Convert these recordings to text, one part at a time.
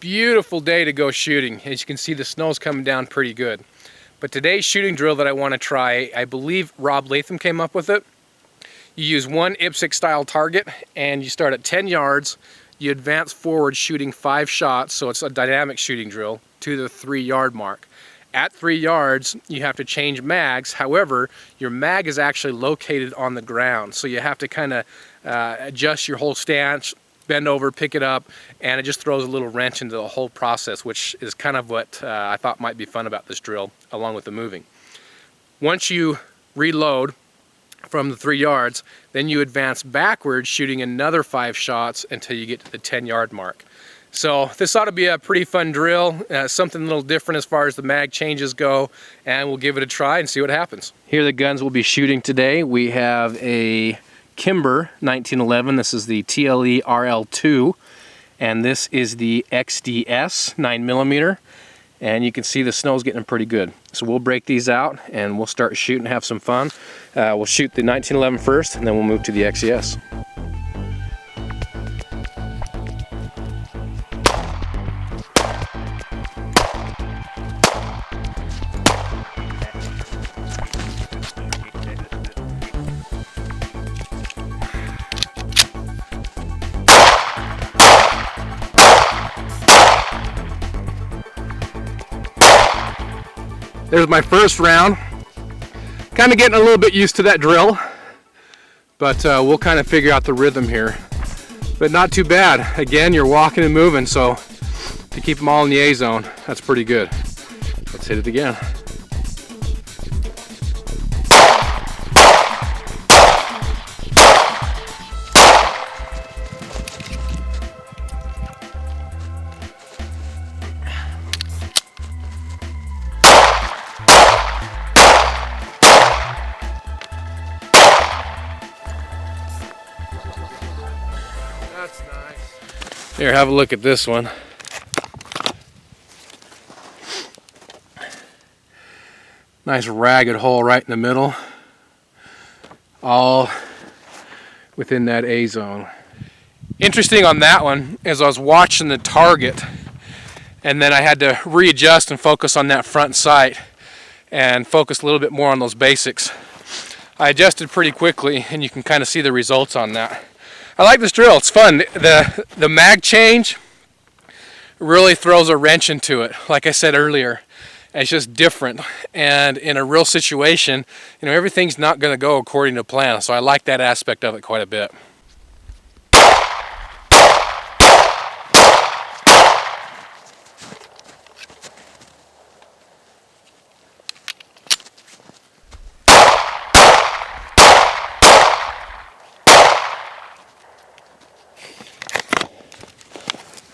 beautiful day to go shooting. As you can see, the snow's coming down pretty good. But today's shooting drill that I want to try, I believe Rob Latham came up with it. You use one IPSC style target and you start at 10 yards. You advance forward shooting 5 shots, so it's a dynamic shooting drill, to the 3-yard mark. At 3 yards, you have to change mags. However, your mag is actually located on the ground, so you have to kind of adjust your whole stance, bend over, pick it up, and it just throws a little wrench into the whole process, which is kind of what I thought might be fun about this drill, along with the moving. Once you reload from the 3 yards, then you advance backwards, shooting another 5 shots until you get to the 10-yard mark. So this ought to be a pretty fun drill, something a little different as far as the mag changes go, and we'll give it a try and see what happens. Here are the guns we'll be shooting today. We have a Kimber 1911. This is the TLE RL2, and this is the XDS 9mm. And you can see the snow's getting pretty good. So we'll break these out and we'll start shooting and have some fun. We'll shoot the 1911 first, and then we'll move to the XDS. There's my first round. Kind of getting a little bit used to that drill, but we'll kind of figure out the rhythm here. But not too bad. Again, you're walking and moving, so to keep them all in the A zone, that's pretty good. Let's hit it again. That's nice. Here, have a look at this one. Nice ragged hole right in the middle. All within that A zone. Interesting on that one is I was watching the target, and then I had to readjust and focus on that front sight and focus a little bit more on those basics. I adjusted pretty quickly, and you can kind of see the results on that. I like this drill, it's fun. The mag change really throws a wrench into it. Like I said earlier, it's just different. And in a real situation, you know, everything's not gonna go according to plan. So I like that aspect of it quite a bit.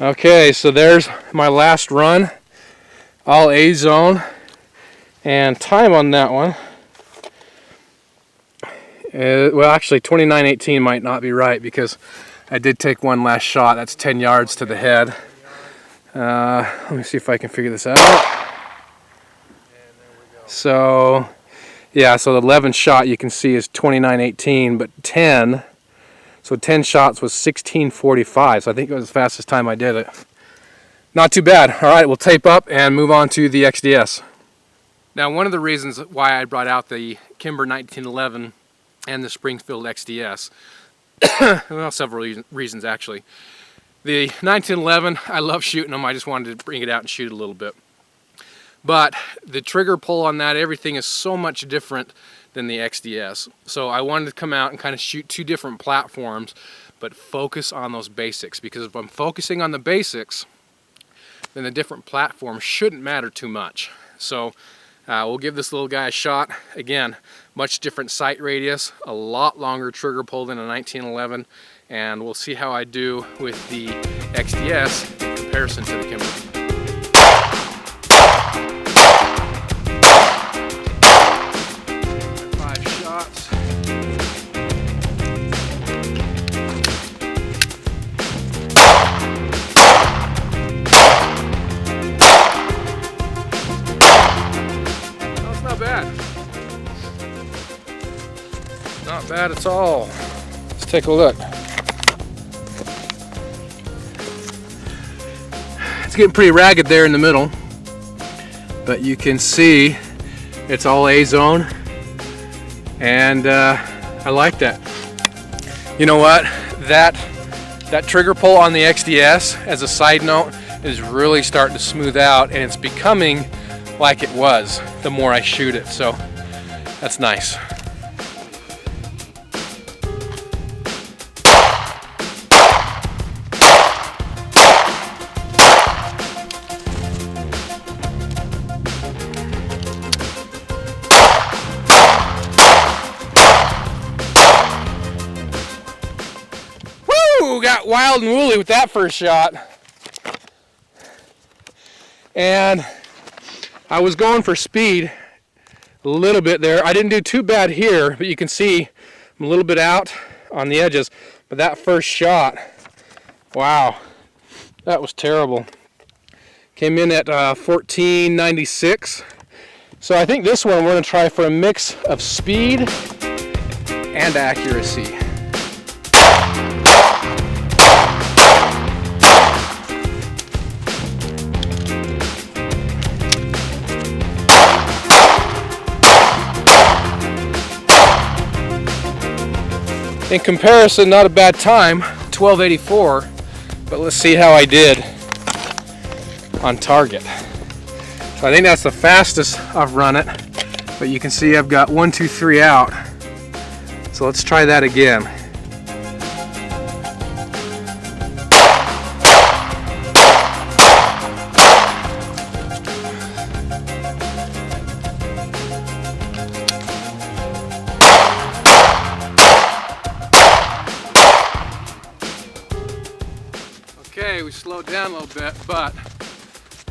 Okay, so there's my last run, all A zone, and time on that one, well actually 29:18 might not be right because I did take one last shot. That's 10 yards to the head. Let me see if I can figure this out. So yeah, so the 11th shot you can see is 29:18, but 10. So 10 shots was 16:45, so I think it was the fastest time I did it. Not too bad. All right, we'll tape up and move on to the XDS. Now, one of the reasons why I brought out the Kimber 1911 and the Springfield XDS, well, several reasons actually. The 1911, I love shooting them. I just wanted to bring it out and shoot a little bit. But the trigger pull on that, everything is so much different than the XDS. So I wanted to come out and kind of shoot 2 different platforms, but focus on those basics, because if I'm focusing on the basics, then the different platforms shouldn't matter too much. So we'll give this little guy a shot. Again, much different sight radius, a lot longer trigger pull than a 1911, and we'll see how I do with the XDS in comparison to the Kimber. Not bad at all. Let's take a look. It's getting pretty ragged there in the middle, but you can see it's all A-zone, and I like that. You know what? That trigger pull on the XDS, as a side note, is really starting to smooth out, and it's becoming like it was the more I shoot it, so that's nice. Woo! Got wild and woolly with that first shot. And I was going for speed a little bit there. I didn't do too bad here, but you can see I'm a little bit out on the edges. But that first shot, wow, that was terrible. Came in at 1496. So I think this one we're going to try for a mix of speed and accuracy. In comparison, not a bad time, 1284, but let's see how I did on target. So I think that's the fastest I've run it, but you can see I've got 1, 2, 3 out. So let's try that again. Okay, we slowed down a little bit, but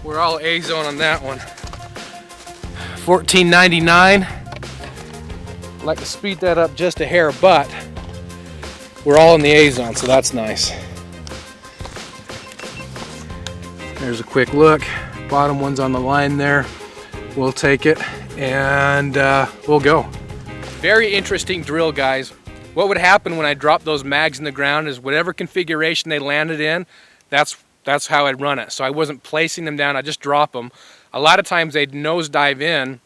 we're all A-zone on that one. 1499. I'd like to speed that up just a hair, but we're all in the A-zone, so that's nice. There's a quick look. Bottom one's on the line there. We'll take it, and we'll go. Very interesting drill, guys. What would happen when I dropped those mags in the ground is whatever configuration they landed in, that's how I'd run it. So I wasn't placing them down, I just drop them. A lot of times they'd nose dive in,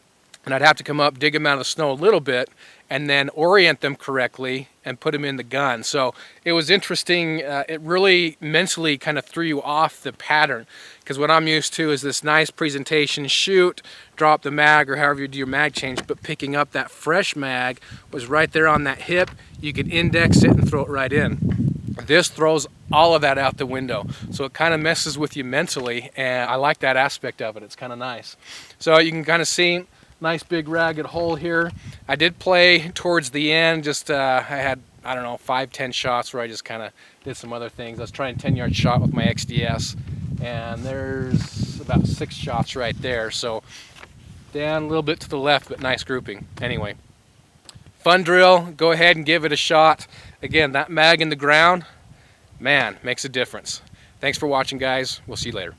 and I'd have to come up, dig them out of the snow a little bit, and then orient them correctly and put them in the gun. So it was interesting. It really mentally kind of threw you off the pattern, because what I'm used to is this nice presentation, shoot, drop the mag, or however you do your mag change, but picking up that fresh mag was right there on that hip. You could index it and throw it right in. This throws all of that out the window, so it kind of messes with you mentally, and I like that aspect of it. It's kind of nice. So you can kind of see nice big ragged hole here. I did play towards the end, just I had, I don't know, 5-10 shots where I just kind of did some other things. I was trying a 10-yard shot with my XDS, and there's about 6 shots right there. So down a little bit to the left, but nice grouping. Anyway, fun drill. Go ahead and give it a shot. Again, that mag in the ground, man, makes a difference. Thanks for watching, guys. We'll see you later.